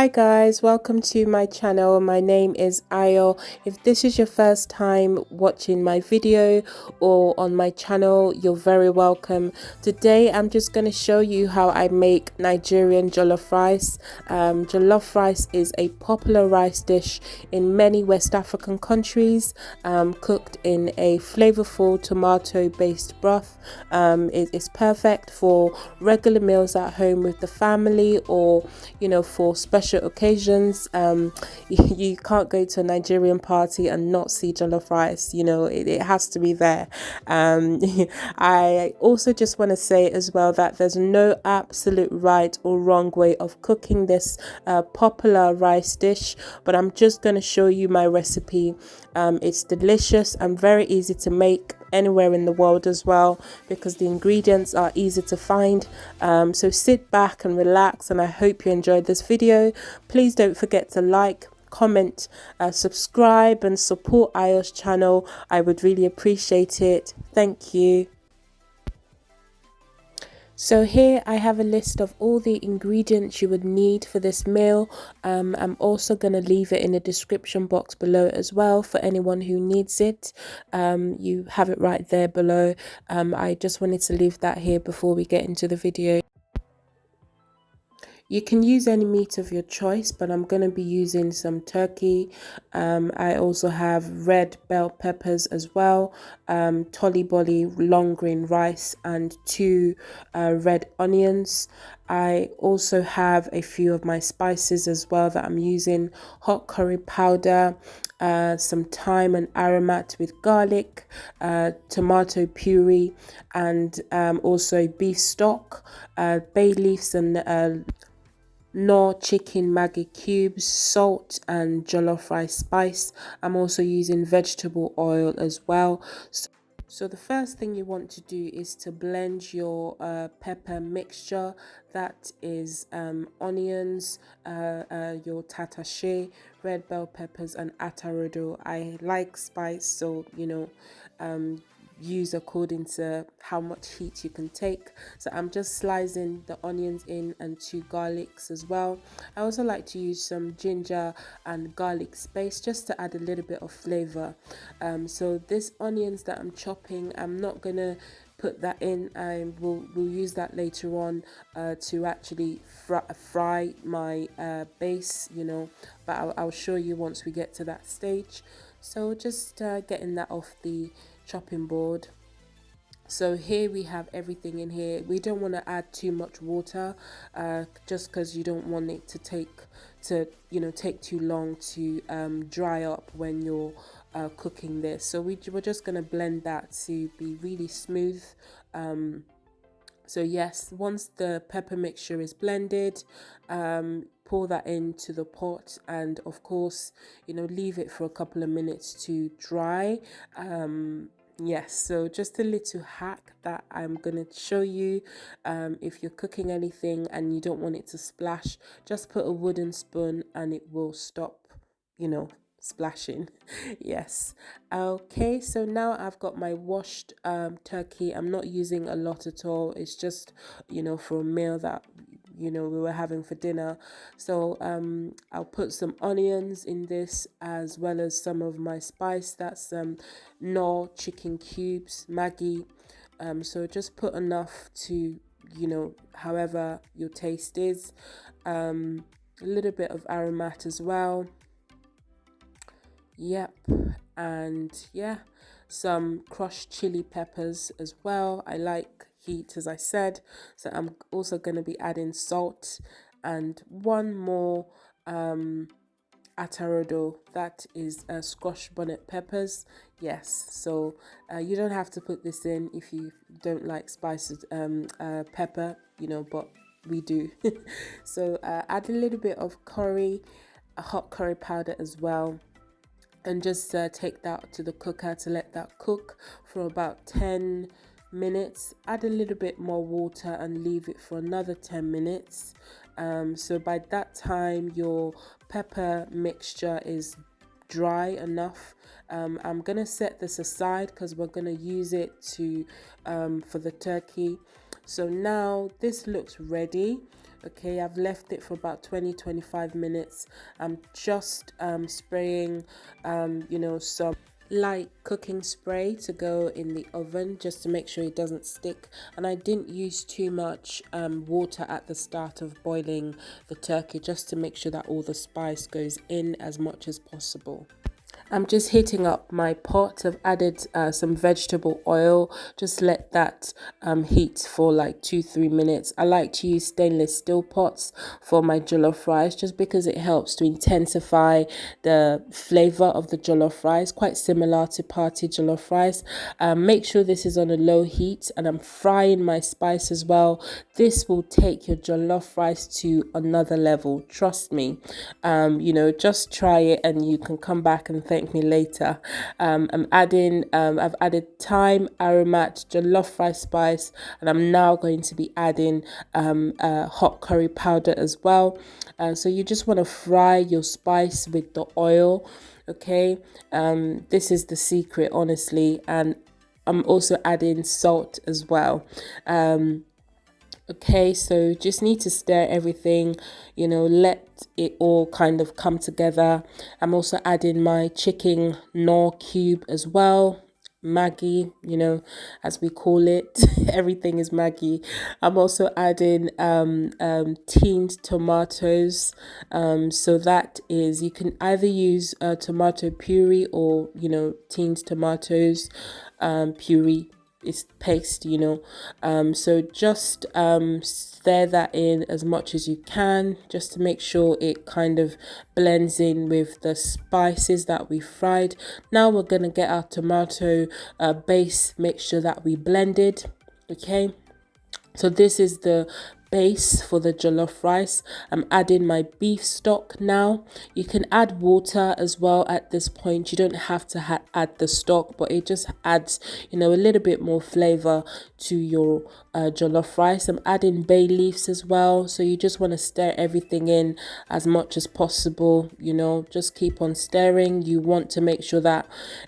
Hi guys, welcome to my channel. My name is Ayo. If this is your first time watching my video or on my channel, you're very welcome. Today I'm just going to show you how I make Nigerian jollof rice. Jollof rice is a popular rice dish in many West African countries, cooked in a flavorful tomato based broth. It is perfect for regular meals at home with the family, or for special occasions. You can't go to a Nigerian party and not see jollof rice. It has to be there. I also just want to say as well that there's no absolute right or wrong way of cooking this popular rice dish, but I'm just going to show you my recipe. It's delicious and very easy to make anywhere in the world as well, because the ingredients are easy to find. So sit back and relax, and I hope you enjoyed this video. Please don't forget to like, comment, subscribe and support Ayo's channel. I would really appreciate it. Thank you. So here I have a list of all the ingredients you would need for this meal. I'm also going to leave it in the description box below as well for anyone who needs it. You have it right there below. I just wanted to leave that here before we get into the video. You can use any meat of your choice, but I'm going to be using some turkey. I also have red bell peppers as well, tolly bolly long grain rice, and 2 red onions. I also have a few of my spices as well that I'm using: hot curry powder, some thyme and aromat with garlic, tomato puree, and also beef stock, bay leaves and Knorr chicken Maggi cubes, salt and jollof rice spice. I'm also using vegetable oil as well. So the first thing you want to do is to blend your pepper mixture. That is onions, your tatashe, red bell peppers and atarodo. I like spice, so use according to how much heat you can take. So I'm just slicing the onions in, and 2 garlics as well. I also like to use some ginger and garlic paste just to add a little bit of flavor. So this onions that I'm chopping, I'm not gonna put that in. We'll use that later on to actually fry my base, but I'll show you once we get to that stage. So just getting that off the chopping board. So here we have everything in here. We don't want to add too much water, just because you don't want it to take too long to dry up when you're cooking this. So we're just going to blend that to be really smooth. So yes, once the pepper mixture is blended, pour that into the pot, and of course leave it for a couple of minutes to dry. Yes, so just a little hack that I'm gonna show you. If you're cooking anything and you don't want it to splash, just put a wooden spoon and it will stop splashing. Yes. Okay, so now I've got my washed turkey. I'm not using a lot at all. It's just for a meal that we were having for dinner. So I'll put some onions in this, as well as some of my spice. That's Knorr chicken cubes, Maggi. So just put enough to however your taste is. A little bit of aromat as well. Yep. And yeah, some crushed chili peppers as well. I like heat, as I said, so I'm also going to be adding salt, and 1 more atarodo, that is scotch bonnet peppers. Yes, so you don't have to put this in if you don't like spices, pepper, but we do. So add a little bit of curry, a hot curry powder as well, and just take that to the cooker to let that cook for about 10 minutes. Add a little bit more water and leave it for another 10 minutes. So by that time your pepper mixture is dry enough. I'm gonna set this aside because we're gonna use it to for the turkey. So now this looks ready. Okay, I've left it for about 20-25 minutes. I'm just spraying you know, some light cooking spray to go in the oven just to make sure it doesn't stick, and I didn't use too much water at the start of boiling the turkey, just to make sure that all the spice goes in as much as possible. I'm just heating up my pot. I've added some vegetable oil. Just let that heat for like 2-3 minutes. I like to use stainless steel pots for my jollof rice just because it helps to intensify the flavor of the jollof rice, quite similar to party jollof rice. Make sure this is on a low heat, and I'm frying my spice as well. This will take your jollof rice to another level, trust me. You know, just try it and you can come back and thank me later. I've added thyme, aromat, jollof rice spice, and I'm now going to be adding hot curry powder as well. So you just want to fry your spice with the oil. Okay, this is the secret, honestly. And I'm also adding salt as well. Okay, so just need to stir everything, you know, let it all kind of come together. I'm also adding my chicken knorr cube as well. Maggie, you know, as we call it. Everything is Maggie. I'm also adding tinned tomatoes. So that is, you can either use tomato puree or, you know, tinned tomatoes puree. It's paste, you know. So just stir that in as much as you can, just to make sure it kind of blends in with the spices that we fried. Now we're gonna get our tomato base mixture that we blended. Okay, so this is the base for the jollof rice. I'm adding my beef stock now. You can add water as well at this point. You don't have to add the stock, but it just adds, you know, a little bit more flavor to your jollof rice. I'm adding bay leaves as well, so you just want to stir everything in as much as possible. You know, just keep on stirring. You want to make sure that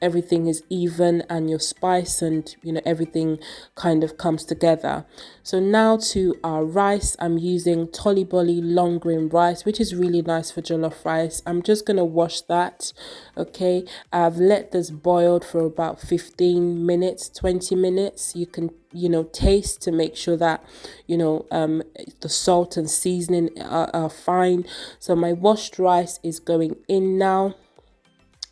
everything is even and your spice and, you know, everything kind of comes together. So now to our rice. I'm using tolly long grain rice, which is really nice for jollof rice. I'm just gonna wash that. Okay, I've let this boil for about 15 minutes, 20 minutes. You can, you know, taste to make sure that, you know, the salt and seasoning are fine. So my washed rice is going in now.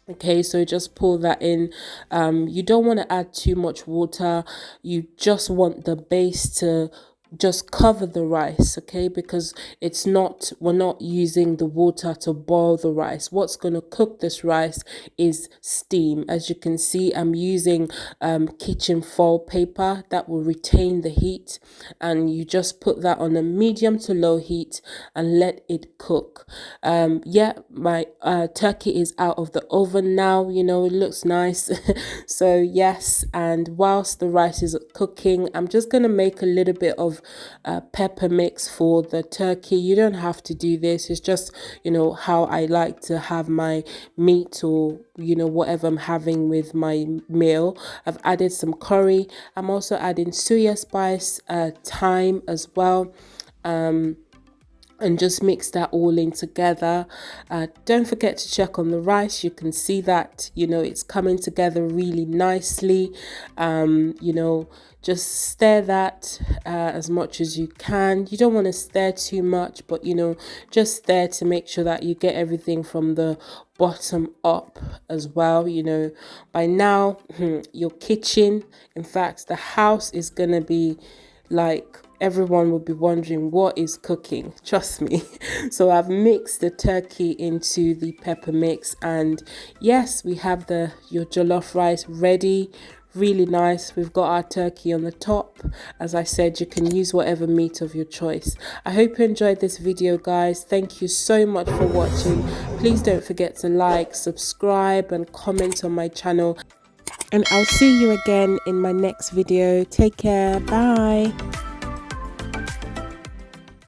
Okay, so just pour that in. You don't want to add too much water. You just want the base to just cover the rice, okay, because we're not using the water to boil the rice. What's going to cook this rice is steam. As you can see, I'm using kitchen foil paper that will retain the heat, and you just put that on a medium to low heat and let it cook. Yeah, my turkey is out of the oven now. You know, it looks nice. So yes, and whilst the rice is cooking, I'm just gonna make a little bit of pepper mix for the turkey. You don't have to do this. It's just, you know, how I like to have my meat, or, you know, whatever I'm having with my meal. I've added some curry. I'm also adding suya spice, thyme as well. And just mix that all in together. Don't forget to check on the rice. You can see that, you know, it's coming together really nicely. You know, just stir that as much as you can. You don't want to stir too much, but, you know, just stir to make sure that you get everything from the bottom up as well. You know, by now your kitchen, in fact the house, is gonna be like, everyone will be wondering what is cooking, trust me. So I've mixed the turkey into the pepper mix, and yes, we have your jollof rice ready. Really nice. We've got our turkey on the top. As I said, you can use whatever meat of your choice. I hope you enjoyed this video, guys. Thank you so much for watching. Please don't forget to like, subscribe and comment on my channel, and I'll see you again in my next video. Take care. Bye.